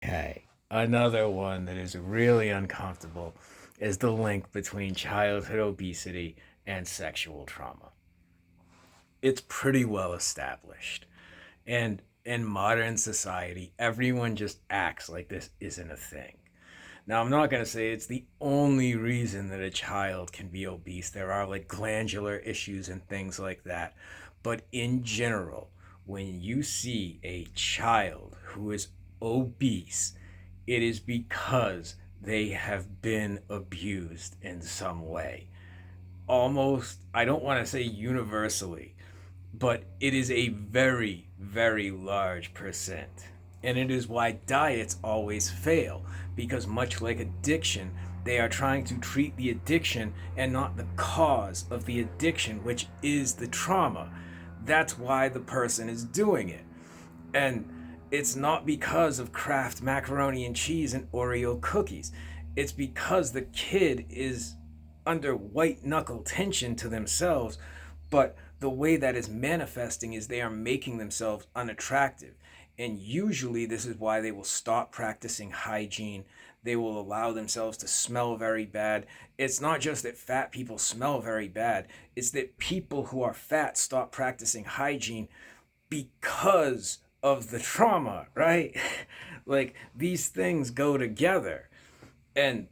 Okay, another one that is really uncomfortable is the link between childhood obesity and sexual trauma. It's pretty well established. And in modern society, everyone just acts like this isn't a thing. Now, I'm not going to say it's the only reason that a child can be obese. There are like glandular issues and things like that. But in general, when you see a child who is obese, it is because they have been abused in some way. Almost, I don't want to say universally, but it is a very, very large percent. And it is why diets always fail, because much like addiction, they are trying to treat the addiction and not the cause of the addiction, which is the trauma. That's why the person is doing it. And it's not because of Kraft macaroni and cheese and Oreo cookies. It's because the kid is under white knuckle tension to themselves, but the way that is manifesting is they are making themselves unattractive. And usually, this is why they will stop practicing hygiene. They will allow themselves to smell very bad. It's not just that fat people smell very bad, it's that people who are fat stop practicing hygiene because of the trauma, right? Like these things go together. And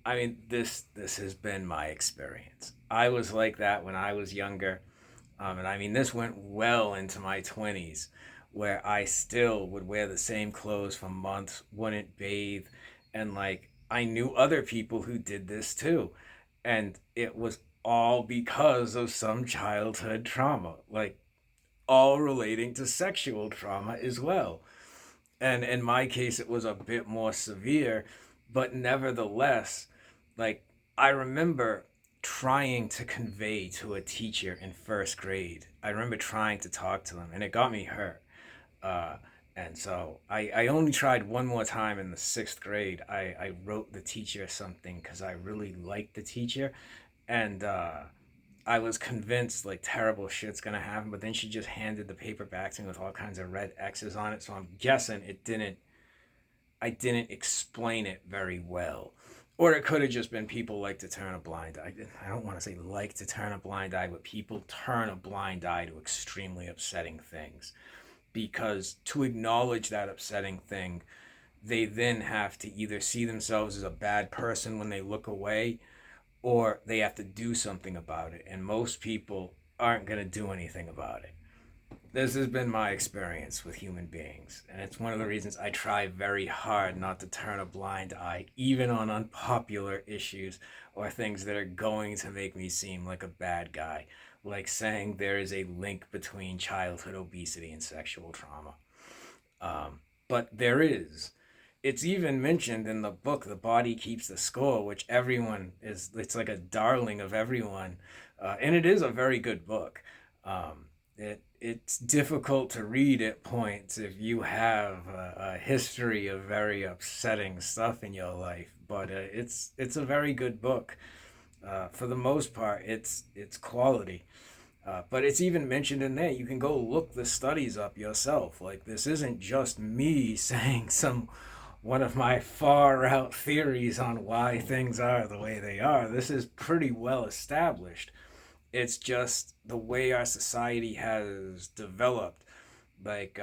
I mean, this has been my experience. I was like that when I was younger. And I mean, this went well into my 20s, where I still would wear the same clothes for months, wouldn't bathe. And like, I knew other people who did this too. And it was all because of some childhood trauma, like, all relating to sexual trauma as well. And in my case, it was a bit more severe, but nevertheless, like, I remember trying to convey to a teacher in first grade. I remember trying to talk to them, and it got me hurt. Uh, and so I only tried one more time in the sixth grade. I wrote the teacher something because I really liked the teacher. And I was convinced like terrible shit's gonna happen, but then she just handed the paper back to me with all kinds of red X's on it. So I'm guessing it didn't. I didn't explain it very well, or it could have just been people like to turn a blind eye. I don't want to say like to turn a blind eye, but people turn a blind eye to extremely upsetting things because to acknowledge that upsetting thing, they then have to either see themselves as a bad person when they look away or they have to do something about it. And most people aren't going to do anything about it. This has been my experience with human beings. And it's one of the reasons I try very hard not to turn a blind eye, even on unpopular issues or things that are going to make me seem like a bad guy, like saying there is a link between childhood obesity and sexual trauma. But there is. It's even mentioned in the book The Body Keeps the Score, which everyone is, it's like a darling of everyone. And it is a very good book. It's difficult to read at points if you have a history of very upsetting stuff in your life, but it's a very good book. For the most part, it's quality. But it's even mentioned in there. You can go look the studies up yourself. Like this isn't just me saying some one of my far out theories on why things are the way they are. This is pretty well established. It's just the way our society has developed. Like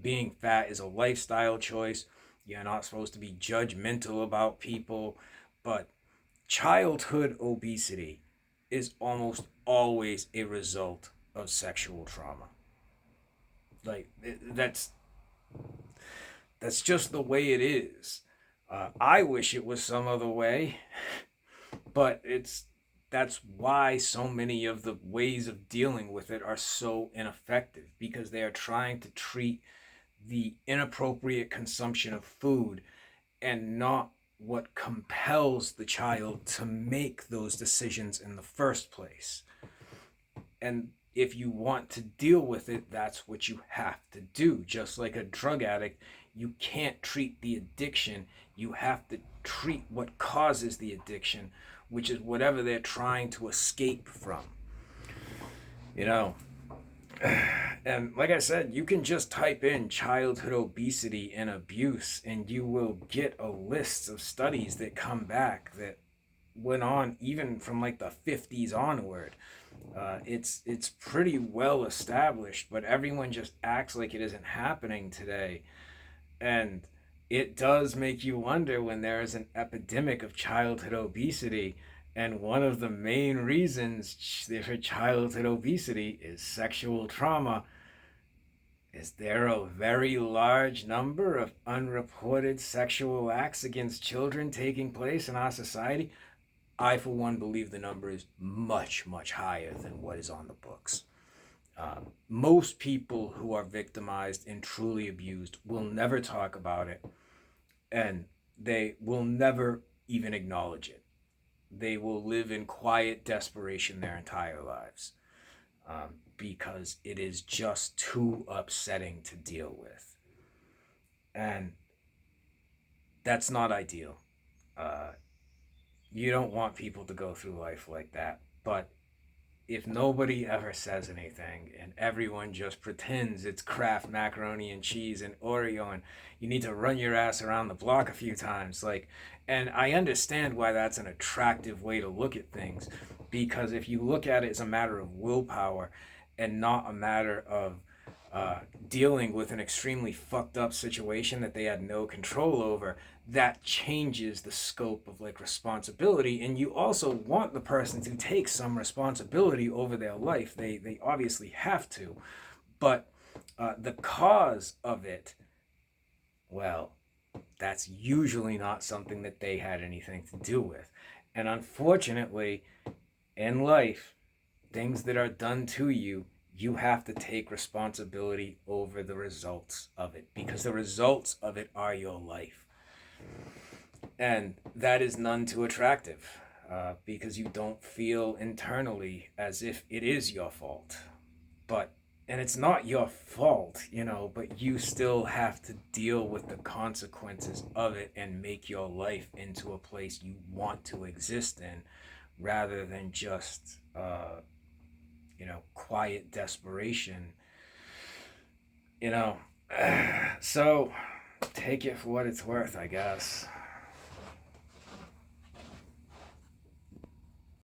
being fat is a lifestyle choice. You're not supposed to be judgmental about people, but childhood obesity is almost always a result of sexual trauma. Like that's just the way it is. I wish it was some other way, but that's why so many of the ways of dealing with it are so ineffective because they are trying to treat the inappropriate consumption of food and not what compels the child to make those decisions in the first place. And if you want to deal with it, that's what you have to do. Just like a drug addict, you can't treat the addiction, you have to treat what causes the addiction, which is whatever they're trying to escape from. You know, And like I said, you can just type in childhood obesity and abuse, and you will get a list of studies that come back that went on even from like the 50s onward. It's pretty well established, but everyone just acts like it isn't happening today. And it does make you wonder when there is an epidemic of childhood obesity. And one of the main reasons for childhood obesity is sexual trauma. Is there a very large number of unreported sexual acts against children taking place in our society? I, for one, believe the number is much, much higher than what is on the books. Most people who are victimized and truly abused will never talk about it, and they will never even acknowledge it. They will live in quiet desperation their entire lives, because it is just too upsetting to deal with. And that's not ideal. Uh, you don't want people to go through life like that. But if nobody ever says anything and everyone just pretends it's Kraft macaroni and cheese and Oreo and you need to run your ass around the block a few times, like, and I understand why that's an attractive way to look at things, because if you look at it as a matter of willpower and not a matter of dealing with an extremely fucked up situation that they had no control over, that changes the scope of like responsibility. And you also want the person to take some responsibility over their life. They obviously have to, but the cause of it, well, that's usually not something that they had anything to do with. And unfortunately, in life, things that are done to you, you have to take responsibility over the results of it, because the results of it are your life. And that is none too attractive, because you don't feel internally as if it is your fault. But, and it's not your fault, but you still have to deal with the consequences of it and make your life into a place you want to exist in, rather than just, quiet desperation, you know. So take it for what it's worth, I guess.